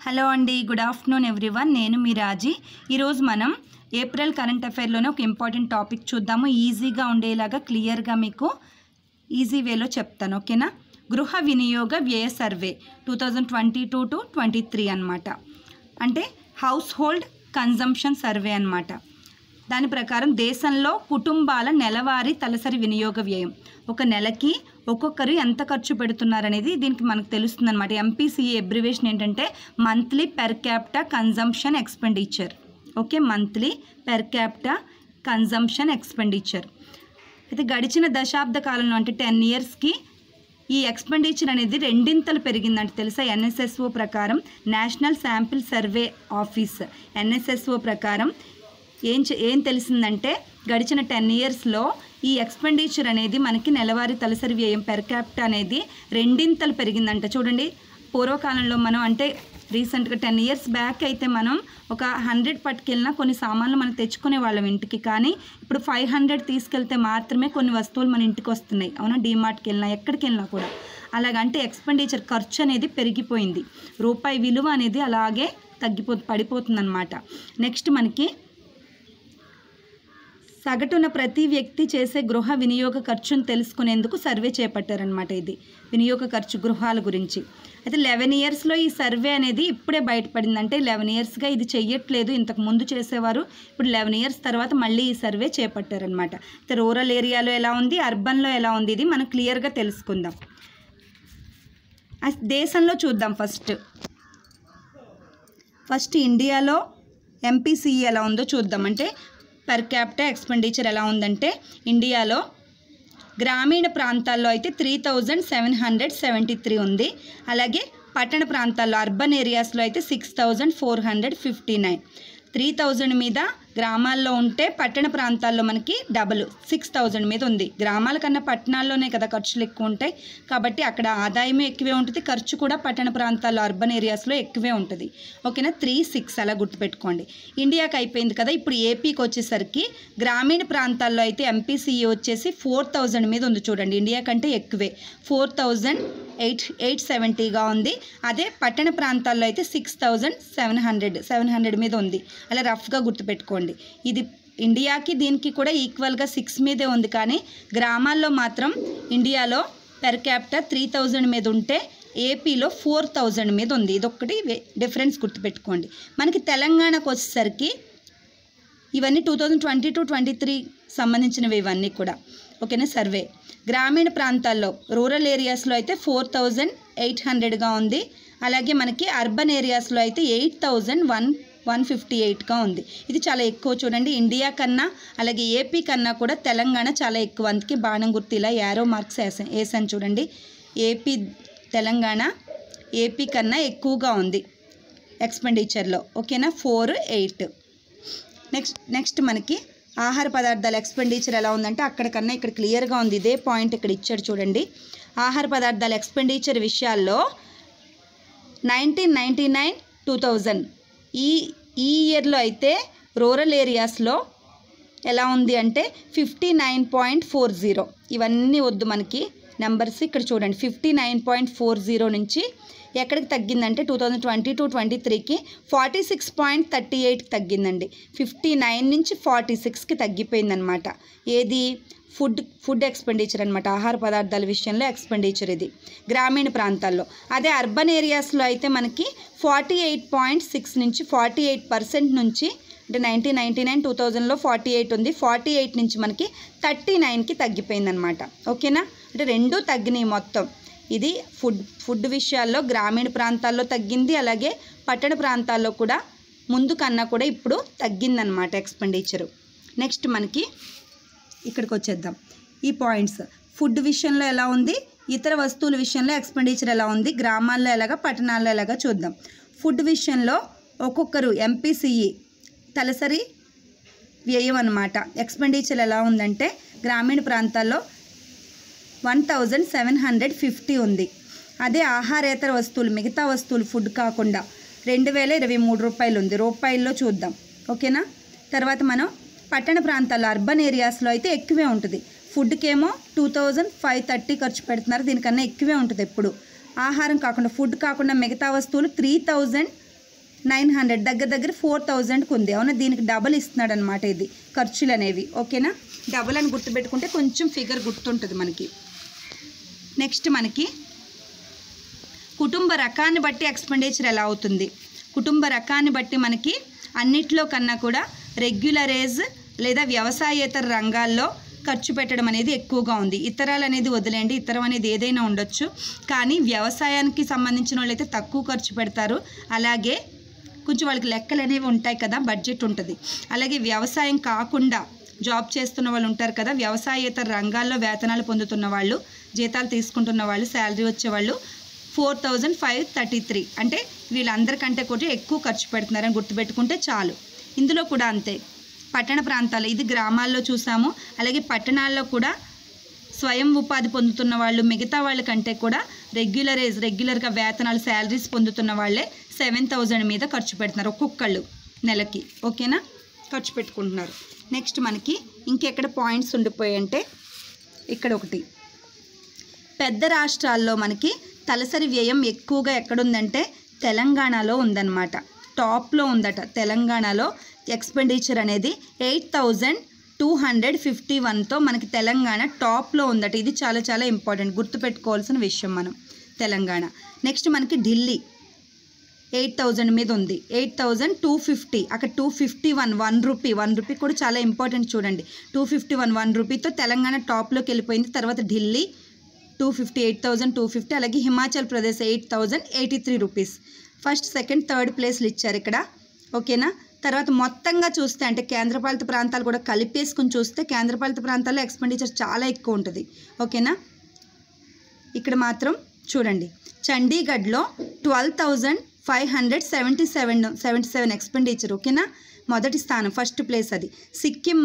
Hello అండి, good afternoon everyone. నేను మీ రాజీ. ఈరోజు మనం ఏప్రిల్ కరెంట్ అఫైర్లోనే ఒక ఇంపార్టెంట్ టాపిక్ చూద్దాము. ఈజీగా ఉండేలాగా క్లియర్గా మీకు ఈజీ వేలో చెప్తాను, ఓకేనా? గృహ వినియోగ వ్యయ సర్వే 2022-23 అనమాట. అంటే హౌస్ హోల్డ్ కన్జంప్షన్ సర్వే అనమాట. దాని ప్రకారం దేశంలో కుటుంబాల నెలవారీ తలసరి వినియోగ వ్యయం, ఒక నెలకి ఒక్కొక్కరు ఎంత ఖర్చు పెడుతున్నారనేది దీనికి మనకు తెలుస్తుంది అనమాట. ఎంపీసీఏ అబ్రివేషన్ ఏంటంటే monthly per capita consumption expenditure. Okay, monthly per capita consumption expenditure. అయితే గడిచిన దశాబ్ద కాలంలో అంటే 10 ఇయర్స్కి ఈ ఎక్స్పెండిచర్ అనేది రెండింతలు పెరిగిందంటే తెలుసా? ఎన్ఎస్ఎస్ఓ ప్రకారం, national sample survey office NSSO ప్రకారం ఏం తెలిసిందంటే గడిచిన 10 ఇయర్స్లో ఈ ఎక్స్పెండిచర్ అనేది మనకి నెలవారీ తలసరి వ్యయం పెర్ క్యాపిటా అనేది రెండింతలు పెరిగిందంట. చూడండి, పూర్వకాలంలో మనం అంటే రీసెంట్గా 10 ఇయర్స్ బ్యాక్ అయితే మనం ఒక 100 పట్టుకెళ్ళినా కొన్ని సామాన్లు మనం తెచ్చుకునే వాళ్ళం ఇంటికి. కానీ ఇప్పుడు 500 తీసుకెళ్తే మాత్రమే కొన్ని వస్తువులు మన ఇంటికి వస్తున్నాయి. అవునా? డీమార్ట్కి వెళ్ళినా ఎక్కడికి వెళ్ళినా కూడా అలాగంటే ఎక్స్పెండిచర్ ఖర్చు అనేది పెరిగిపోయింది. రూపాయి విలువ అనేది అలాగే పడిపోతుందన్నమాట. నెక్స్ట్ మనకి సగటున ప్రతి వ్యక్తి చేసే గృహ వినియోగ ఖర్చును తెలుసుకునేందుకు సర్వే చేపట్టారనమాట. ఇది వినియోగ ఖర్చు గృహాల గురించి. అయితే 11 ఇయర్స్లో ఈ సర్వే అనేది ఇప్పుడే బయటపడింది. అంటే 11 ఇయర్స్గా ఇది చెయ్యట్లేదు, ఇంతకు ముందు చేసేవారు. ఇప్పుడు 11 ఇయర్స్ తర్వాత మళ్ళీ ఈ సర్వే చేపట్టారనమాట. అయితే రూరల్ ఏరియాలో ఎలా ఉంది, అర్బన్లో ఎలా ఉంది, ఇది మనం క్లియర్గా తెలుసుకుందాం. దేశంలో చూద్దాం. ఫస్ట్ ఇండియాలో ఎంపీసీఈ ఎలా ఉందో చూద్దాం. అంటే పర్ క్యాపిటా ఎక్స్పెండిచర్ ఎలా ఉందంటే ఇండియాలో గ్రామీణ ప్రాంతాల్లో అయితే 3773 ఉంది. అలాగే పట్టణ ప్రాంతాల్లో అర్బన్ ఏరియాస్లో అయితే 6459. 3000 మీద గ్రామాల్లో ఉంటే పట్టణ ప్రాంతాల్లో మనకి డబుల్ 6000 మీద ఉంది. గ్రామాల కన్నా పట్టణాల్లోనే కదా ఖర్చులు ఎక్కువ ఉంటాయి, కాబట్టి అక్కడ ఆదాయమే ఎక్కువే ఉంటుంది, ఖర్చు కూడా పట్టణ ప్రాంతాల్లో అర్బన్ ఏరియాస్లో ఎక్కువే ఉంటుంది. ఓకేనా? 36 అలా గుర్తుపెట్టుకోండి. ఇండియాకి అయిపోయింది కదా. ఇప్పుడు ఏపీకి వచ్చేసరికి గ్రామీణ ప్రాంతాల్లో అయితే ఎంపీసీఈ వచ్చేసి 4000 మీద ఉంది. చూడండి, ఇండియా కంటే ఎక్కువే 4870గా ఉంది. అదే పట్టణ ప్రాంతాల్లో అయితే 6700 మీద ఉంది. అలా రఫ్గా గుర్తుపెట్టుకోండి. ఇది ఇండియాకి దీనికి కూడా ఈక్వల్గా 6 మీదే ఉంది. కానీ గ్రామాల్లో మాత్రం ఇండియాలో పెర్ క్యాపిటా 3000 మీద ఉంటే ఏపీలో 4000 మీద ఉంది. ఇదొక్కటి డిఫరెన్స్ గుర్తుపెట్టుకోండి. మనకి తెలంగాణకు వచ్చేసరికి ఇవన్నీ 2022-23 సంబంధించినవి ఇవన్నీ కూడా. ఓకేనా? సర్వే గ్రామీణ ప్రాంతాల్లో రూరల్ ఏరియాస్లో అయితే 4800గా ఉంది. అలాగే మనకి అర్బన్ ఏరియాస్లో అయితే 8158గా ఉంది. ఇది చాలా ఎక్కువ. చూడండి, ఇండియా కన్నా అలాగే ఏపీ కన్నా కూడా తెలంగాణ చాలా ఎక్కువ. అందుకే బాణం గుర్తు ఇలా యారో మార్క్స్ వేసాను. చూడండి, తెలంగాణ ఏపీ కన్నా ఎక్కువగా ఉంది ఎక్స్పెండిచర్లో. ఓకేనా? 48. నెక్స్ట్ మనకి ఆహార పదార్థాల ఎక్స్పెండిచర్ ఎలా ఉందంటే అక్కడికన్నా ఇక్కడ క్లియర్గా ఉంది. ఇదే పాయింట్ ఇక్కడ ఇచ్చాడు చూడండి. ఆహార పదార్థాల ఎక్స్పెండిచర్ విషయాల్లో 1999-2000 ఈ ఇయర్లో అయితే రూరల్ ఏరియాస్లో ఎలా ఉంది అంటే 59.40. ఇవన్నీ వద్దు మనకి నెంబర్స్. ఇక్కడ చూడండి, 59.40 నుంచి ఎక్కడికి తగ్గిందంటే 2022-23కి 46.38కి తగ్గిందండి. 59 నుంచి 46కి తగ్గిపోయిందనమాట. ఏది? ఫుడ్ ఎక్స్పెండిచర్ అనమాట. ఆహార పదార్థాల విషయంలో ఎక్స్పెండిచర్ ఇది గ్రామీణ ప్రాంతాల్లో. అదే అర్బన్ ఏరియాస్లో అయితే మనకి 48.6 నుంచి 48% నుంచి, అంటే 1999-2000లో 48 ఉంది, 48 నుంచి మనకి 39కి తగ్గిపోయిందనమాట. ఓకేనా? అంటే రెండూ తగ్గినాయి మొత్తం. ఇది ఫుడ్ విషయాల్లో గ్రామీణ ప్రాంతాల్లో తగ్గింది, అలాగే పట్టణ ప్రాంతాల్లో కూడా ముందు కన్నా కూడా ఇప్పుడు తగ్గిందనమాట ఎక్స్పెండిచరు. నెక్స్ట్ మనకి ఇక్కడికి వచ్చేద్దాం. ఈ పాయింట్స్ ఫుడ్ విషయంలో ఎలా ఉంది, ఇతర వస్తువుల విషయంలో ఎక్స్పెండిచర్ ఎలా ఉంది, గ్రామాల్లో ఎలాగా పట్టణాల్లో ఎలాగా చూద్దాం. ఫుడ్ విషయంలో ఒక్కొక్కరు ఎంపీసీఈ తలసరి వ్యయం అన్నమాట. ఎక్స్పెండిచర్ ఎలా ఉందంటే గ్రామీణ ప్రాంతాల్లో 1750 ఉంది. అదే ఆహారేతర వస్తువులు, మిగతా వస్తువులు ఫుడ్ కాకుండా 2023 రూపాయలు ఉంది. రూపాయల్లో చూద్దాం. ఓకేనా? తర్వాత మనం పట్టణ ప్రాంతాల్లో అర్బన్ ఏరియాస్లో అయితే ఎక్కువే ఉంటుంది. ఫుడ్కేమో 2530 ఖర్చు పెడుతున్నారు. దీనికన్నా ఎక్కువే ఉంటుంది ఎప్పుడు. ఆహారం కాకుండా, ఫుడ్ కాకుండా మిగతా వస్తువులు 3000 900 దగ్గర దగ్గర 4000కి ఉంది. అవునా, దీనికి డబల్ ఇస్తున్నాడు అనమాట ఇది ఖర్చులు అనేవి. ఓకేనా, డబల్ అని గుర్తుపెట్టుకుంటే కొంచెం ఫిగర్ గుర్తుంటుంది మనకి. నెక్స్ట్ మనకి కుటుంబ రకాన్ని బట్టి ఎక్స్పెండిచర్ ఎలా అవుతుంది. కుటుంబ రకాన్ని బట్టి మనకి అన్నిట్లో కన్నా కూడా రెగ్యులరేజ్ లేదా వ్యవసాయేతర రంగాల్లో ఖర్చు పెట్టడం అనేది ఎక్కువగా ఉంది. ఇతరాలు అనేది వదిలేండి, ఇతరం అనేది ఏదైనా ఉండొచ్చు, కానీ వ్యవసాయానికి సంబంధించిన వాళ్ళు అయితే తక్కువ ఖర్చు పెడతారు. అలాగే కొంచెం వాళ్ళకి లెక్కలు అనేవి ఉంటాయి కదా, బడ్జెట్ ఉంటుంది. అలాగే వ్యవసాయం కాకుండా జాబ్ చేస్తున్న వాళ్ళు ఉంటారు కదా, వ్యవసాయేతర రంగాల్లో వేతనాలు పొందుతున్న వాళ్ళు, జీతాలు తీసుకుంటున్న వాళ్ళు, శాలరీ వచ్చేవాళ్ళు 4533, అంటే వీళ్ళందరికంటే కూడా ఎక్కువ ఖర్చు పెడుతున్నారని గుర్తుపెట్టుకుంటే చాలు. ఇందులో కూడా అంతే, పట్టణ ప్రాంతాలు ఇది గ్రామాల్లో చూసాము. అలాగే పట్టణాల్లో కూడా స్వయం ఉపాధి పొందుతున్న వాళ్ళు మిగతా వాళ్ళకంటే కూడా రెగ్యులర్గా వేతనాలు శాలరీస్ పొందుతున్న వాళ్ళే 7000 మీద ఖర్చు పెడుతున్నారు ఒక్కొక్కళ్ళు నెలకి. ఓకేనా, ఖర్చు పెట్టుకుంటున్నారు. నెక్స్ట్ మనకి ఇంకెక్కడ పాయింట్స్ ఉండిపోయాయంటే ఇక్కడ ఒకటి, పెద్ద రాష్ట్రాల్లో మనకి తలసరి వ్యయం ఎక్కువగా ఎక్కడుందంటే తెలంగాణలో ఉందన్నమాట. టాప్లో ఉందట తెలంగాణలో ఎక్స్పెండిచర్ అనేది 8251తో మనకి తెలంగాణ టాప్లో ఉందట. ఇది చాలా చాలా ఇంపార్టెంట్, గుర్తుపెట్టుకోవాల్సిన విషయం మనం తెలంగాణ. నెక్స్ట్ మనకి ఢిల్లీ 8000 మీద ఉంది, 8250. అక్కడ 251 1 రూపీ కూడా చాలా ఇంపార్టెంట్ చూడండి. 251 1 రూపీతో తెలంగాణ టాప్లోకి వెళ్ళిపోయింది. తర్వాత ఢిల్లీ 250 8250. అలాగే Himachal Pradesh 8083 rupees. First second third ప్లేస్లు ఇచ్చారు ఇక్కడ. ఓకేనా, తర్వాత మొత్తంగా చూస్తే అంటే కేంద్రపాలిత ప్రాంతాలు కూడా కలిపేసుకుని చూస్తే కేంద్రపాలిత ప్రాంతాల్లో ఎక్స్పెండిచర్ చాలా ఎక్కువ ఉంటుంది. ఓకేనా, ఇక్కడ మాత్రం చూడండి చండీగఢ్లో 12577 ఎక్స్పెండిచర్. ఓకేనా, మొదటి స్థానం ఫస్ట్ ప్లేస్ అది. సిక్కిం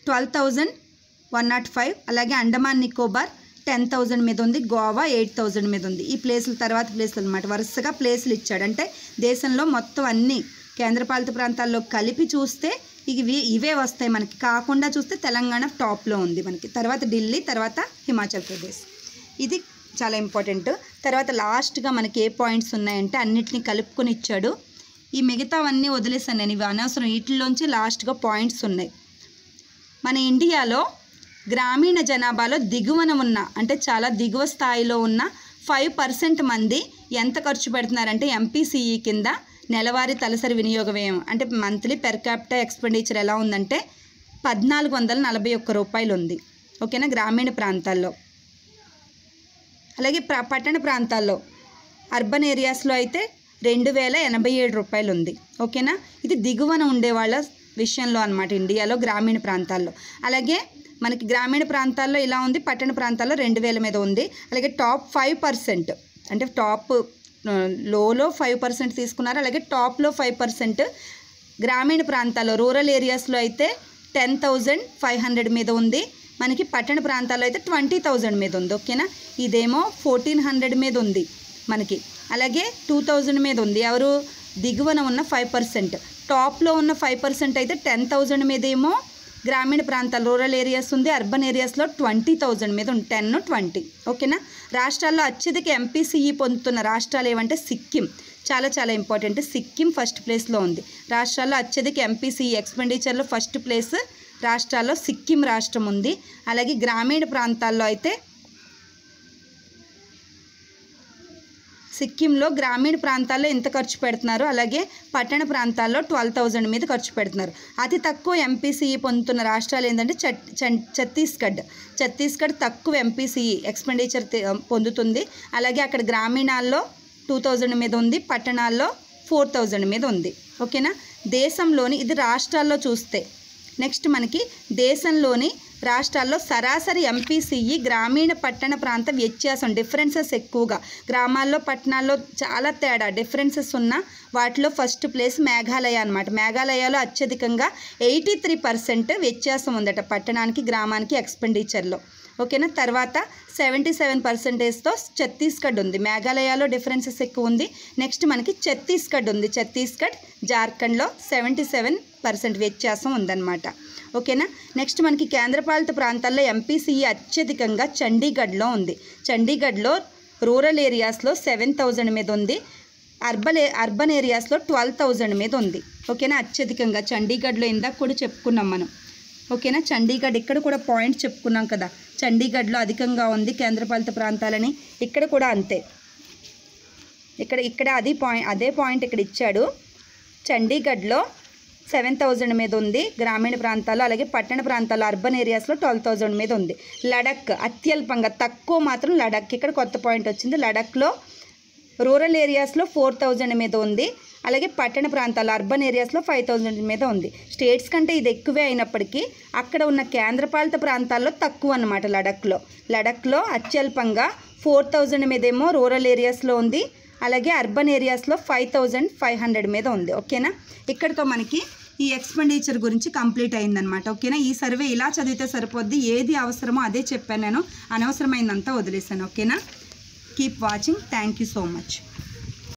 12105. అలాగే అండమాన్ నికోబార్ 10,000 మీద ఉంది. గోవా 8,000 మీద ఉంది. ఈ ప్లేసులు తర్వాత ప్లేసులు అనమాట, వరుసగా ప్లేసులు ఇచ్చాడు. అంటే దేశంలో మొత్తం అన్ని కేంద్రపాలిత ప్రాంతాల్లో కలిపి చూస్తే ఇవే వస్తాయి మనకి. కాకుండా చూస్తే తెలంగాణ టాప్లో ఉంది మనకి, తర్వాత ఢిల్లీ, తర్వాత హిమాచల్ ప్రదేశ్. ఇది చాలా ఇంపార్టెంట్. తర్వాత లాస్ట్గా మనకి ఏ పాయింట్స్ ఉన్నాయంటే అన్నిటినీ కలుపుకొని ఇచ్చాడు. ఈ మిగతావన్నీ వదిలేసాను నేను, ఇవి అనవసరం. వీటిలోంచి లాస్ట్గా పాయింట్స్ ఉన్నాయి. మన ఇండియాలో గ్రామీణ జనాభాలో దిగువన ఉన్న అంటే చాలా దిగువ స్థాయిలో ఉన్న 5% మంది ఎంత ఖర్చు పెడుతున్నారంటే ఎంపీసీఈ కింద నెలవారీ తలసరి వినియోగ వ్యయం అంటే మంత్లీ పెర్ క్యాపిటల్ ఎక్స్పెండిచర్ ఎలా ఉందంటే 1441 రూపాయలు ఉంది. ఓకేనా, గ్రామీణ ప్రాంతాల్లో. అలాగే పట్టణ ప్రాంతాల్లో అర్బన్ ఏరియాస్లో అయితే 2087 రూపాయలు ఉంది. ఓకేనా, ఇది దిగువన ఉండే వాళ్ళ విషయంలో అనమాట ఇండియాలో గ్రామీణ ప్రాంతాల్లో. అలాగే మనకి గ్రామీణ ప్రాంతాల్లో ఇలా ఉంది, పట్టణ ప్రాంతాల్లో 2000 మీద ఉంది. అలాగే టాప్ 5% అంటే టాప్ లోలో 5% తీసుకున్నారు. అలాగే టాప్లో 5% గ్రామీణ ప్రాంతాల్లో రూరల్ ఏరియాస్లో అయితే 10,500 మీద ఉంది. మనకి పట్టణ ప్రాంతాల్లో అయితే 20,000 మీద ఉంది. ఓకేనా, ఇదేమో 1400 మీద ఉంది మనకి. అలాగే 2000 మీద ఉంది ఎవరు, దిగువన ఉన్న 5%. టాప్లో ఉన్న 5% అయితే 10,000 మీద ఏమో గ్రామీణ ప్రాంతాలు రూరల్ ఏరియాస్ ఉంది. అర్బన్ ఏరియాస్లో 20,000 మీద ఉంది, 10 20. ఓకేనా, రాష్ట్రాల్లో అత్యధిక ఎంపీసీఈ పొందుతున్న రాష్ట్రాలు ఏమంటే సిక్కిం. చాలా చాలా ఇంపార్టెంట్, సిక్కిం ఫస్ట్ ప్లేస్లో ఉంది. రాష్ట్రాల్లో అత్యధిక ఎంపీసీఈ ఎక్స్పెండిచర్లో ఫస్ట్ ప్లేస్ రాష్ట్రాల్లో సిక్కిం రాష్ట్రం ఉంది. అలాగే గ్రామీణ ప్రాంతాల్లో అయితే సిక్కింలో గ్రామీణ ప్రాంతాల్లో ఎంత ఖర్చు పెడుతున్నారు, అలాగే పట్టణ ప్రాంతాల్లో 12,000 మీద ఖర్చు పెడుతున్నారు. అతి తక్కువ ఎంపీసీఈ పొందుతున్న రాష్ట్రాలు ఏంటంటే ఛత్తీస్గఢ్ తక్కువ ఎంపీసీఈ ఎక్స్పెండిచర్ పొందుతుంది. అలాగే అక్కడ గ్రామీణాల్లో 2,000 మీద ఉంది, పట్టణాల్లో 4,000 మీద ఉంది. ఓకేనా, దేశంలోని ఇది రాష్ట్రాల్లో చూస్తే నెక్స్ట్ మనకి దేశంలోని రాష్ట్రాల్లో సరాసరి ఎంపీసీఈ గ్రామీణ పట్టణ ప్రాంత వ్యత్యాసం డిఫరెన్సెస్ ఎక్కువగా, గ్రామాల్లో పట్టణాల్లో చాలా తేడా డిఫరెన్సెస్ ఉన్న వాటిలో ఫస్ట్ ప్లేస్ మేఘాలయ అనమాట. మేఘాలయలో అత్యధికంగా 83% వ్యత్యాసం ఉందట పట్టణానికి గ్రామానికి ఎక్స్పెండిచర్లో. ఓకేనా, తర్వాత 77%తో ఛత్తీస్గఢ్ ఉంది. మేఘాలయలో డిఫరెన్సెస్ ఎక్కువ ఉంది. నెక్స్ట్ మనకి ఛత్తీస్గఢ్ ఉంది. ఛత్తీస్గఢ్ జార్ఖండ్లో 77% వ్యత్యాసం ఉందన్నమాట. ఓకేనా, నెక్స్ట్ మనకి కేంద్రపాలిత ప్రాంతాల్లో ఎంపీసీఈ అత్యధికంగా చండీగఢ్లో ఉంది. చండీగఢ్లో రూరల్ ఏరియాస్లో 7,000 మీద ఉంది. అర్బన్ ఏరియాస్లో 12,000 మీద ఉంది. ఓకేనా, అత్యధికంగా చండీగఢ్లో ఇందాక కూడా చెప్పుకున్నాం మనం. ఓకేనా, చండీగఢ్ ఇక్కడ కూడా పాయింట్ చెప్పుకున్నాం కదా, చండీగఢ్లో అధికంగా ఉంది కేంద్రపాలిత ప్రాంతాలని. ఇక్కడ కూడా అంతే, ఇక్కడ అదే పాయింట్ ఇక్కడ ఇచ్చాడు. చండీగఢ్లో 7,000 మీద ఉంది గ్రామీణ ప్రాంతాలు, అలాగే పట్టణ ప్రాంతాలు అర్బన్ ఏరియాస్లో 12,000 మీద ఉంది. లడక్ అత్యల్పంగా తక్కువ మాత్రం లడక్, ఇక్కడ కొత్త పాయింట్ వచ్చింది. లడఖ్లో రూరల్ ఏరియాస్లో 4,000 మీద ఉంది, అలాగే పట్టణ ప్రాంతాలు అర్బన్ ఏరియాస్లో 5,000 మీద ఉంది. స్టేట్స్ కంటే ఇది ఎక్కువే అయినప్పటికీ అక్కడ ఉన్న కేంద్రపాలిత ప్రాంతాల్లో తక్కువ అన్నమాట. లడఖ్లో అత్యల్పంగా 4,000 మీదేమో రూరల్ ఏరియాస్లో ఉంది, అలాగే అర్బన్ ఏరియాస్లో 5,500 మీద ఉంది. ఓకేనా, ఇక్కడితో మనకి ఈ ఎక్స్పెండిచర్ గురించి కంప్లీట్ అయిందనమాట. ఓకేనా, ఈ సర్వే ఇలా చదివితే సరిపోద్ది, ఏది అవసరమో అదే చెప్పాను నేను, అనవసరమైందంతా వదిలేసాను. ఓకేనా, keep watching, thank you so much.